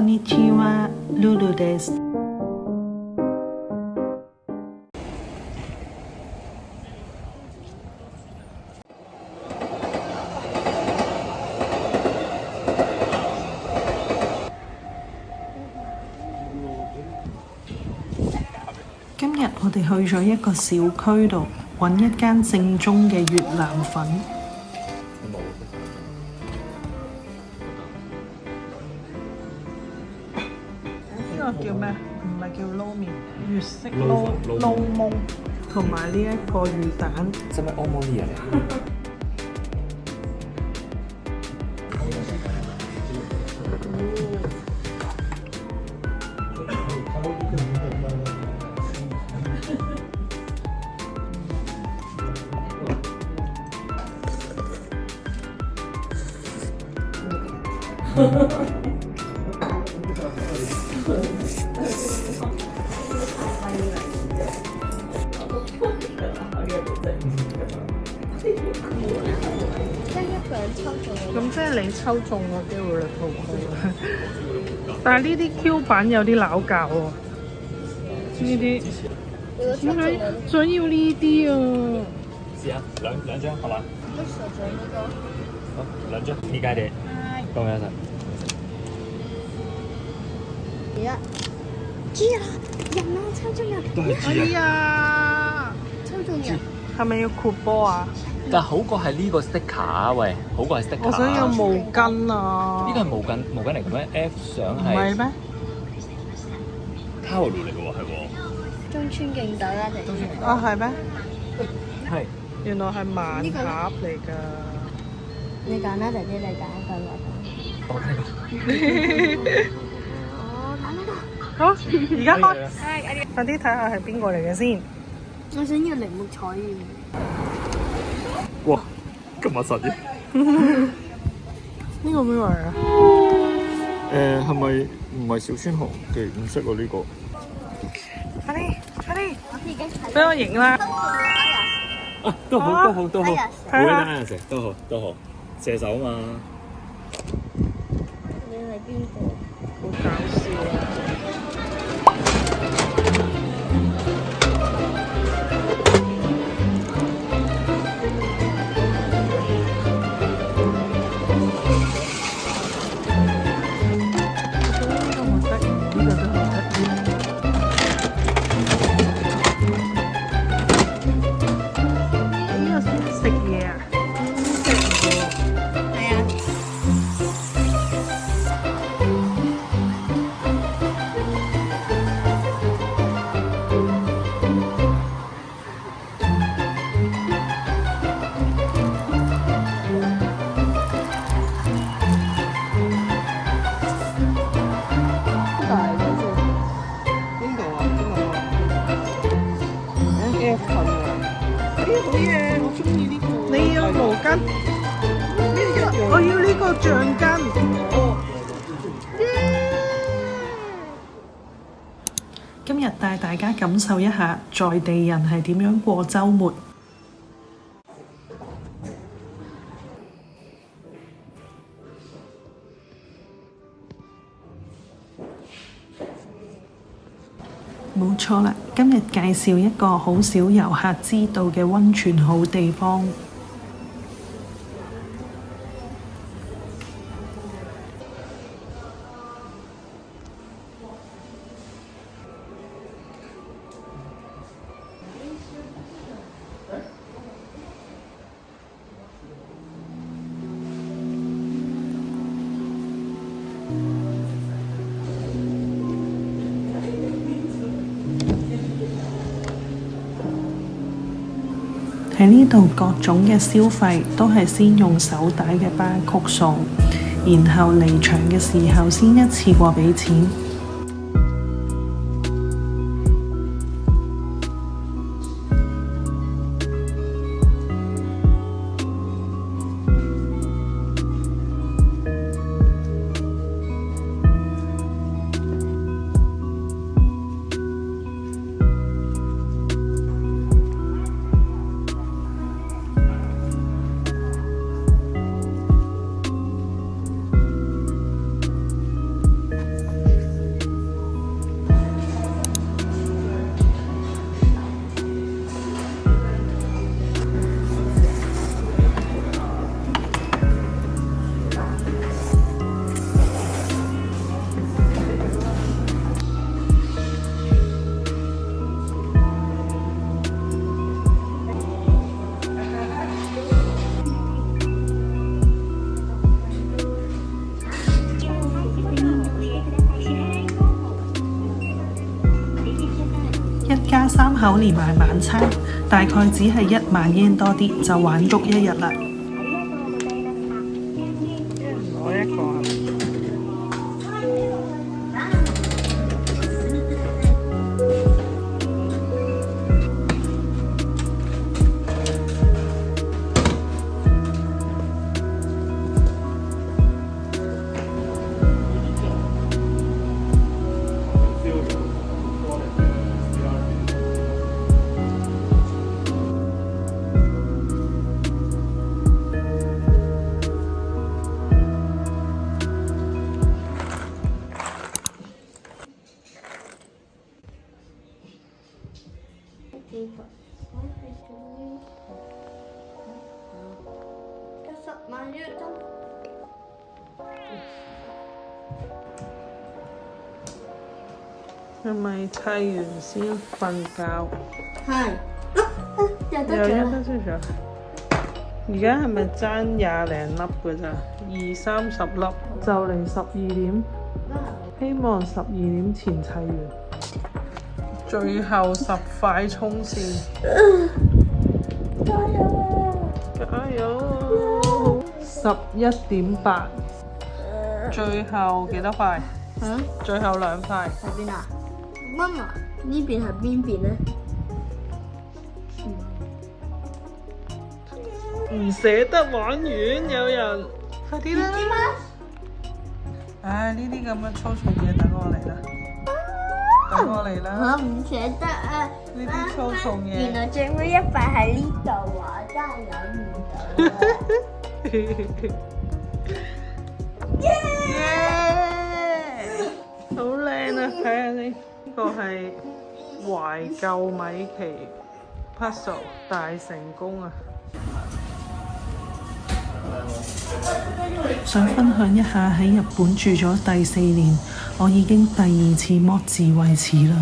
んにちは、ルルです。今日我哋去咗一個小區度揾一間正宗嘅越南粉。呢個叫咩？唔係叫撈麵，粵式撈檬，同埋呢一個魚蛋。使咪按摩呢嘢嚟？咁即係你抽中個機會率好高。但係呢啲 Q 版有啲拗教喎，呢啲想要呢啲啊！試下兩張係嘛？好兩張，呢家啲講緊啦。知啦，人啊，抽中人！都係知啊！哎呀，抽中人！係咪要括波啊？但好過係呢個 sticker 啊，喂，好過係 sticker。我想要毛巾啊！呢個係毛巾嚟嘅咩 ？F 相係。唔係咩？卡路嚟嘅喎，係喎。中村勁隊啦，定啊，係咩？係。原來係盲盒嚟㗎。你揀啦，姐姐你揀一個啦。我睇過。我揀呢個。好，而家開。快啲睇下係邊個嚟嘅先。我想要鈴木彩羽。哇！咁密實嘅。呢個咩嚟啊？係咪唔係小川紅嘅唔識喎呢個？快啲，快啲！我已經睇。俾我影啦！啊，都好，都好，都好。睇下。每一食都好，都好。射手嘛。你係邊個？好搞笑啊！你要毛巾？我要呢個橡筋。今日帶大家感受一下在地人係點樣過週末。冇錯啦，今日介紹一個好少遊客知道嘅溫泉好地方。喺呢度各種嘅消費都係先用手帶嘅巴曲數，然後離場嘅時候先一次過俾錢。口連埋晚餐，大概只係1萬yen多啲，就玩足1日啦。攞一個啊！係咪砌完先瞓覺？係，又得又一咗。得咗。而家係咪爭20零粒㗎咋？20-30粒，就嚟12點。希望12點前砌完。最後10塊衝線。加油！11.8，最後幾多塊？最後2塊。喺邊啊？媽媽，呢邊係邊邊咧？唔捨得玩完，有人快啲啦！唉，呢啲咁嘅粗重嘢等我嚟啦，等我嚟啦！我唔捨得啊！呢啲粗重嘢。原來最尾一塊喺呢度啊！真係忍唔到啊！好靚啊！睇下先，呢個係懷舊米奇 puzzle 大成功啊！想分享一下喺日本住咗第4年，我已經第2次剝智慧齒啦。